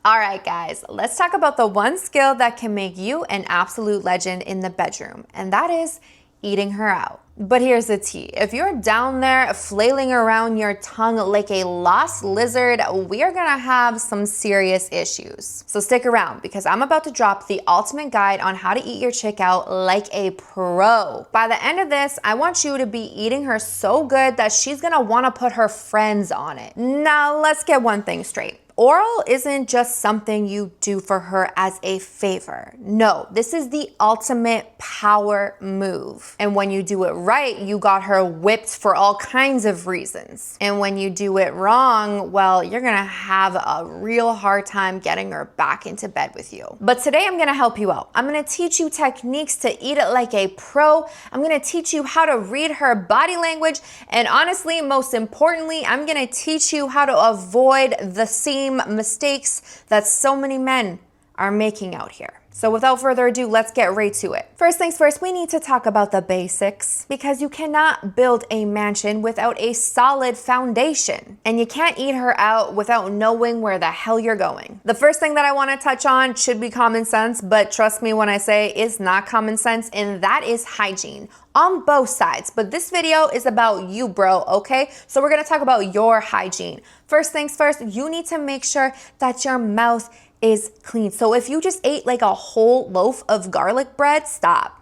All right, guys, let's talk about the one skill that can make you an absolute legend in the bedroom, and that is eating her out. But here's the tea. If you're down there flailing around your tongue like a lost lizard, we are gonna have some serious issues. So stick around because I'm about to drop the ultimate guide on how to eat your chick out like a pro. By the end of this, I want you to be eating her so good that she's gonna wanna put her friends on it. Now, let's get one thing straight. Oral isn't just something you do for her as a favor. No, this is the ultimate power move. And when you do it right, you got her whipped for all kinds of reasons. And when you do it wrong, well, you're gonna have a real hard time getting her back into bed with you. But today I'm gonna help you out. I'm gonna teach you techniques to eat it like a pro. I'm gonna teach you how to read her body language. And honestly, most importantly, I'm gonna teach you how to avoid the same mistakes that so many men are making out here. So without further ado, let's get right to it. First things first, we need to talk about the basics because you cannot build a mansion without a solid foundation. And you can't eat her out without knowing where the hell you're going. The first thing that I want to touch on should be common sense, but trust me when I say it's not common sense, and that is hygiene on both sides. But this video is about you, bro, okay? So we're gonna talk about your hygiene. First things first, you need to make sure that your mouth is clean. So if you just ate like a whole loaf of garlic bread, stop.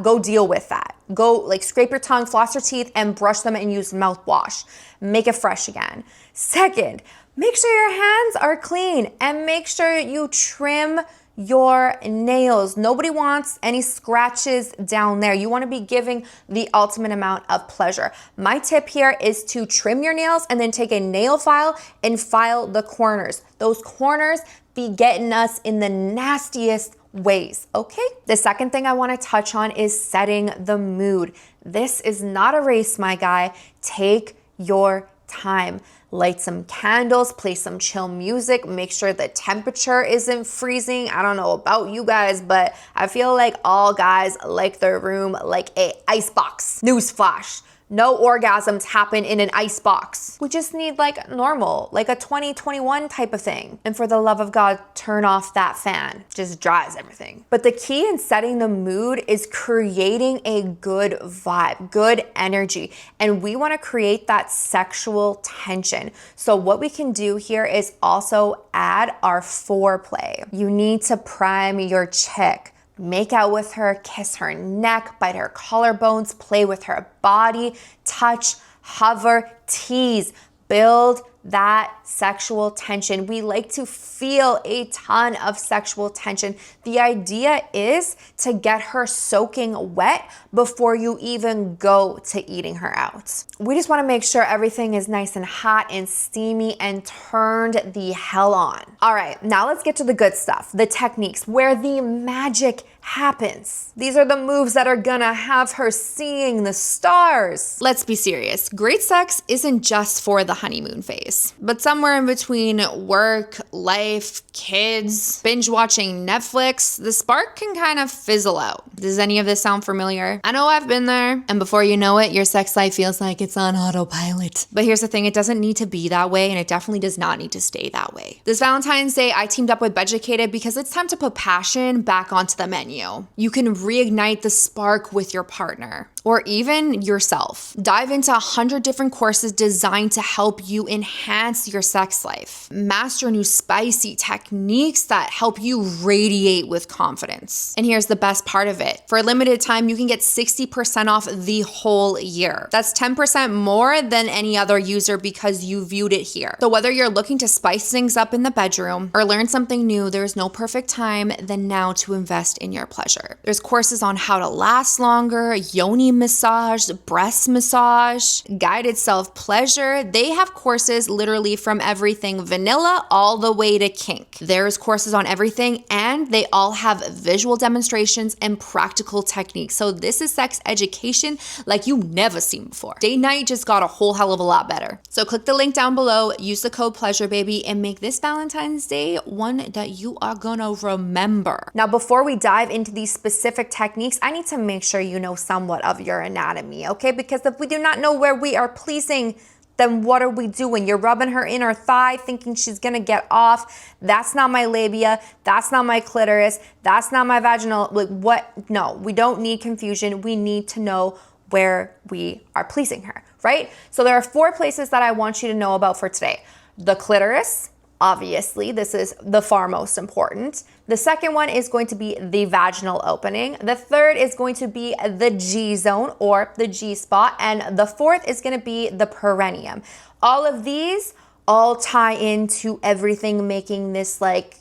Go deal with that. Go like scrape your tongue, floss your teeth, and brush them and use mouthwash. Make it fresh again. Second, make sure your hands are clean and make sure you trim your nails. Nobody wants any scratches down there. You want to be giving the ultimate amount of pleasure. My tip here is to trim your nails and then take a nail file and file the corners. Those corners be getting us in the nastiest ways, okay? The second thing I want to touch on is setting the mood. This is not a race, my guy. Take your time. Light some candles, play some chill music, make sure the temperature isn't freezing. I don't know about you guys, but I feel like all guys like their room like a icebox. Newsflash. No orgasms happen in an icebox. We just need like normal, like a 2021 type of thing. And for the love of God, turn off that fan. Just dries everything. But the key in setting the mood is creating a good vibe, good energy. And we want to create that sexual tension. So what we can do here is also add our foreplay. You need to prime your chick. Make out with her, kiss her neck, bite her collarbones, play with her body, touch, hover, tease, build that sexual tension. We like to feel a ton of sexual tension. The idea is to get her soaking wet before you even go to eating her out. We just want to make sure everything is nice and hot and steamy and turned the hell on. All right, now let's get to the good stuff, the techniques where the magic happens. These are the moves that are gonna have her seeing the stars. Let's be serious. Great sex isn't just for the honeymoon phase, but somewhere in between work, life, kids, binge watching Netflix, the spark can kind of fizzle out. Does any of this sound familiar? I know I've been there, and before you know it, your sex life feels like it's on autopilot. But here's the thing, it doesn't need to be that way, and it definitely does not need to stay that way. This Valentine's Day, I teamed up with Beducated because it's time to put passion back onto the menu. You can reignite the spark with your partner or even yourself. Dive into 100 different courses designed to help you enhance your sex life. Master new spicy techniques that help you radiate with confidence. And here's the best part of it. For a limited time, you can get 60% off the whole year. That's 10% more than any other user because you viewed it here. So whether you're looking to spice things up in the bedroom or learn something new, there's no perfect time than now to invest in your pleasure. There's courses on how to last longer, yoni massage, breast massage, guided self-pleasure. They have courses literally from everything vanilla all the way to kink. There's courses on everything, and they all have visual demonstrations and practical techniques. So this is sex education like you've never seen before. Date night just got a whole hell of a lot better. So click the link down below, use the code pleasurebhabie, and make this Valentine's Day one that you are gonna remember. Now, before we dive into these specific techniques, I need to make sure you know somewhat of your anatomy, okay? Because if we do not know where we are pleasing, then what are we doing? You're rubbing her inner thigh thinking she's gonna get off. That's not my labia. That's not my clitoris. That's not my vaginal, like what? No, we don't need confusion. We need to know where we are pleasing her, right? So there are 4 places that I want you to know about for today. The clitoris, obviously, this is the far most important. The second one is going to be the vaginal opening. The third is going to be the G zone or the G spot. And the fourth is going to be the perineum. All of these all tie into everything, making this like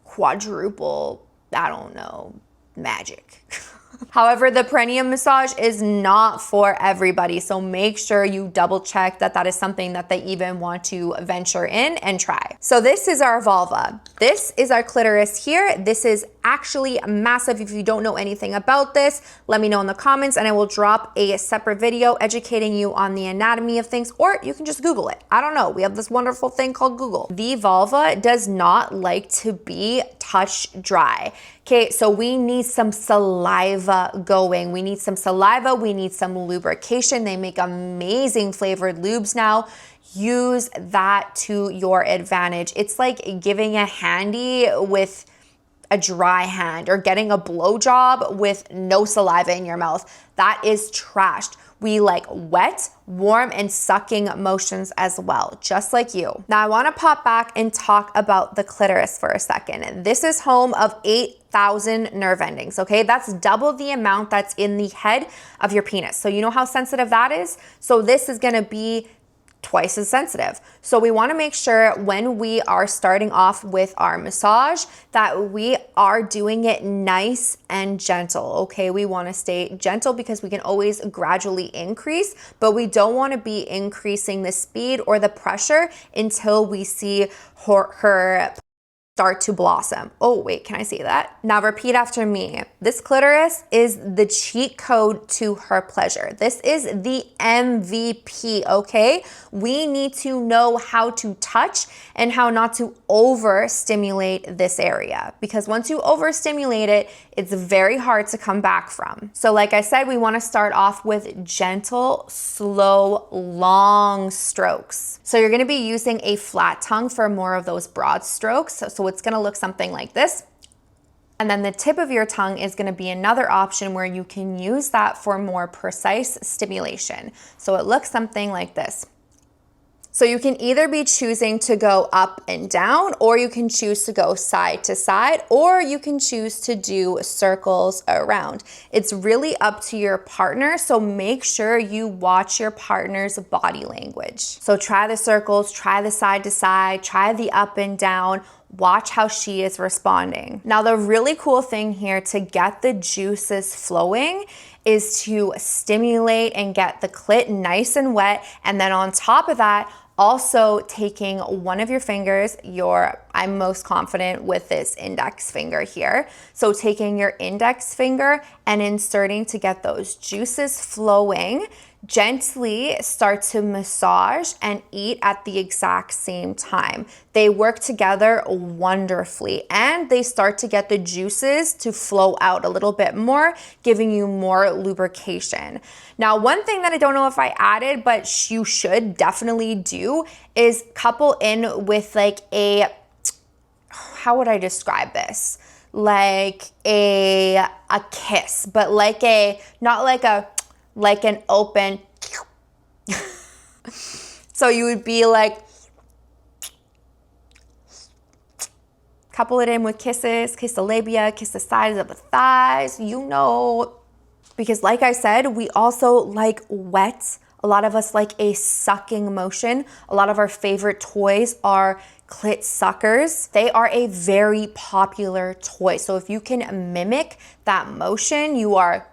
quadruple, I don't know, magic. However, the perineum massage is not for everybody. So make sure you double check that that is something that they even want to venture in and try. So this is our vulva. This is our clitoris here. This is actually massive. If you don't know anything about this, let me know in the comments and I will drop a separate video educating you on the anatomy of things, or you can just Google it. I don't know. We have this wonderful thing called Google. The vulva does not like to be touch dry. Okay, so we need some saliva going. We need some saliva. We need some lubrication. They make amazing flavored lubes now. Use that to your advantage. It's like giving a handy with a dry hand or getting a blowjob with no saliva in your mouth. That is trashed. We like wet, warm, and sucking motions as well, just like you. Now I wanna pop back and talk about the clitoris for a second. This is home of 8,000 nerve endings, okay? That's double the amount that's in the head of your penis. So you know how sensitive that is? So this is gonna be twice as sensitive. So we want to make sure when we are starting off with our massage that we are doing it nice and gentle, okay? We want to stay gentle because we can always gradually increase, but we don't want to be increasing the speed or the pressure until we see her start to blossom. Oh, wait, can I say that? Now repeat after me. This clitoris is the cheat code to her pleasure. This is the MVP, okay? We need to know how to touch and how not to overstimulate this area, because once you overstimulate it, it's very hard to come back from. So like I said, we want to start off with gentle, slow, long strokes. So you're going to be using a flat tongue for more of those broad strokes. So it's going to look something like this. And then the tip of your tongue is going to be another option where you can use that for more precise stimulation. So it looks something like this. So you can either be choosing to go up and down, or you can choose to go side to side, or you can choose to do circles around. It's really up to your partner, so make sure you watch your partner's body language. So try the circles, try the side to side, try the up and down. Watch how she is responding. Now, the really cool thing here to get the juices flowing is to stimulate and get the clit nice and wet. And then on top of that, also taking one of your fingers, I'm most confident with this index finger here. So taking your index finger and inserting to get those juices flowing, gently start to massage and eat at the exact same time. They work together wonderfully, and they start to get the juices to flow out a little bit more, giving you more lubrication. Now, one thing that I don't know if I added, but you should definitely do, is couple in with like how would I describe this? Like a kiss, but like an open. So you would be like, couple it in with kisses, kiss the labia, kiss the sides of the thighs, you know, because like I said, we also like wet. A lot of us like a sucking motion. A lot of our favorite toys are clit suckers. They are a very popular toy. So if you can mimic that motion, you are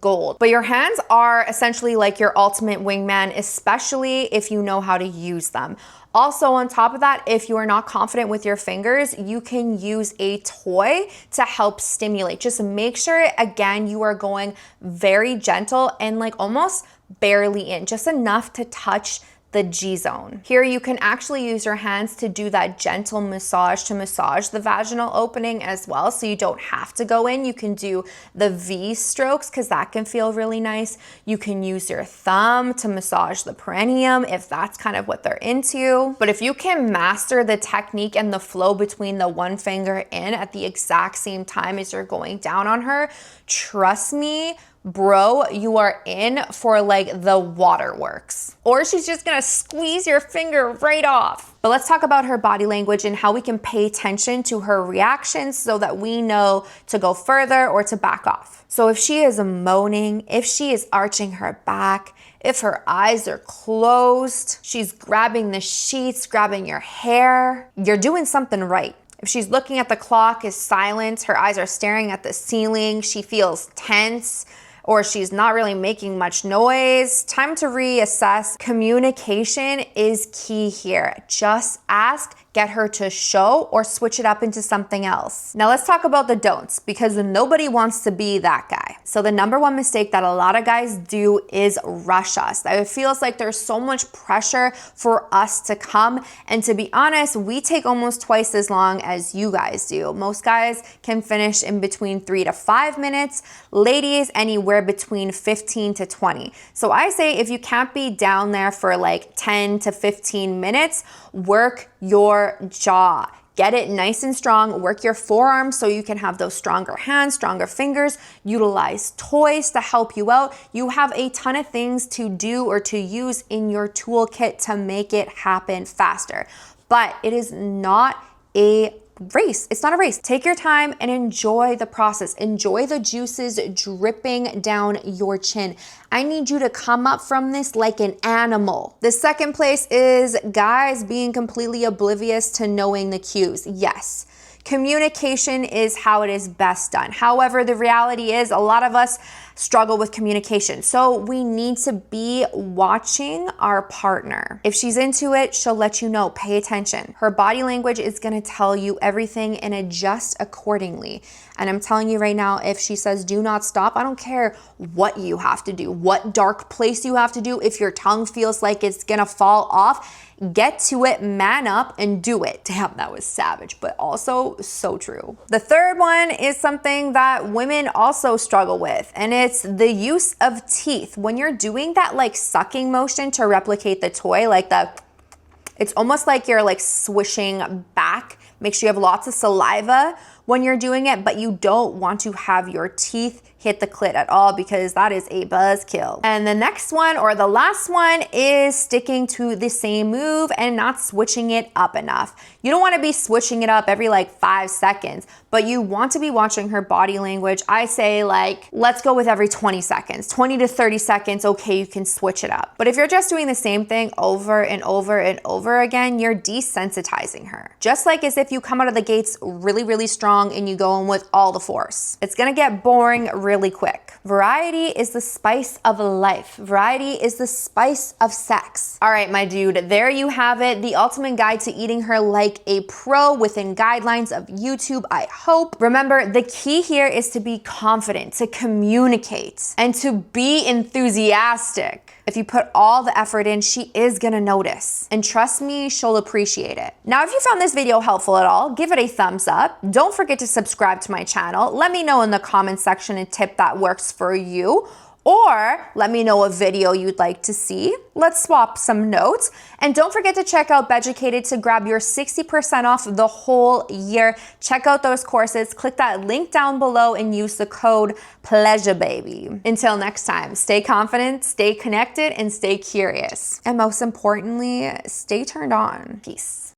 gold. But your hands are essentially like your ultimate wingman, especially if you know how to use them. Also, on top of that, if you are not confident with your fingers, you can use a toy to help stimulate. Just make sure, again, you are going very gentle and like almost barely in, just enough to touch the G zone. Here you can actually use your hands to do that gentle massage to massage the vaginal opening as well. So you don't have to go in. You can do the V strokes because that can feel really nice. You can use your thumb to massage the perineum if that's kind of what they're into. But if you can master the technique and the flow between the one finger in at the exact same time as you're going down on her, trust me, bro, you are in for like the waterworks. Or she's just gonna squeeze your finger right off. But let's talk about her body language and how we can pay attention to her reactions so that we know to go further or to back off. So if she is moaning, if she is arching her back, if her eyes are closed, she's grabbing the sheets, grabbing your hair, you're doing something right. If she's looking at the clock, is silent, her eyes are staring at the ceiling, she feels tense, or she's not really making much noise, time to reassess. Communication is key here. Just ask, get her to show, or switch it up into something else. Now let's talk about the don'ts, because nobody wants to be that guy. So the number one mistake that a lot of guys do is rush us. It feels like there's so much pressure for us to come. And to be honest, we take almost twice as long as you guys do. Most guys can finish in between 3 to 5 minutes. Ladies, anywhere between 15 to 20. So I say if you can't be down there for like 10 to 15 minutes, work your jaw. Get it nice and strong. Work your forearms so you can have those stronger hands, stronger fingers. Utilize toys to help you out. You have a ton of things to do or to use in your toolkit to make it happen faster. But it is not a race. It's not a race. Take your time and enjoy the process. Enjoy the juices dripping down your chin. I need you to come up from this like an animal. The second place is guys being completely oblivious to knowing the cues. Yes. Communication is how it is best done. However, the reality is a lot of us struggle with communication. So we need to be watching our partner. If she's into it, she'll let you know. Pay attention. Her body language is going to tell you everything and adjust accordingly. And I'm telling you right now, if she says do not stop, I don't care what you have to do, what dark place you have to do. If your tongue feels like it's going to fall off, get to it, man up, and do it. Damn, that was savage, but also so true. The third one is something that women also struggle with, and it's the use of teeth. When you're doing that like sucking motion to replicate the toy, like it's almost like you're like swishing back. Make sure you have lots of saliva when you're doing it, but you don't want to have your teeth hit the clit at all because that is a buzzkill. And the next one, or the last one, is sticking to the same move and not switching it up enough. You don't want to be switching it up every like 5 seconds, but you want to be watching her body language. I say like, let's go with every 20 seconds, 20 to 30 seconds. Okay, you can switch it up. But if you're just doing the same thing over and over and over again, you're desensitizing her. Just like as if you come out of the gates really, really strong and you go in with all the force. It's gonna get boring really quick. Variety is the spice of life. Variety is the spice of sex. All right, my dude, there you have it. The ultimate guide to eating her like a pro within guidelines of YouTube, I hope. Remember, the key here is to be confident, to communicate, and to be enthusiastic. If you put all the effort in, she is gonna notice. And trust me, she'll appreciate it. Now, if you found this video helpful at all, give it a thumbs up. Don't forget to subscribe to my channel. Let me know in the comment section a tip that works for you. Or let me know a video you'd like to see. Let's swap some notes. And don't forget to check out Beducated to grab your 60% off the whole year. Check out those courses. Click that link down below and use the code pleasurebhabie. Until next time, stay confident, stay connected, and stay curious. And most importantly, stay turned on. Peace.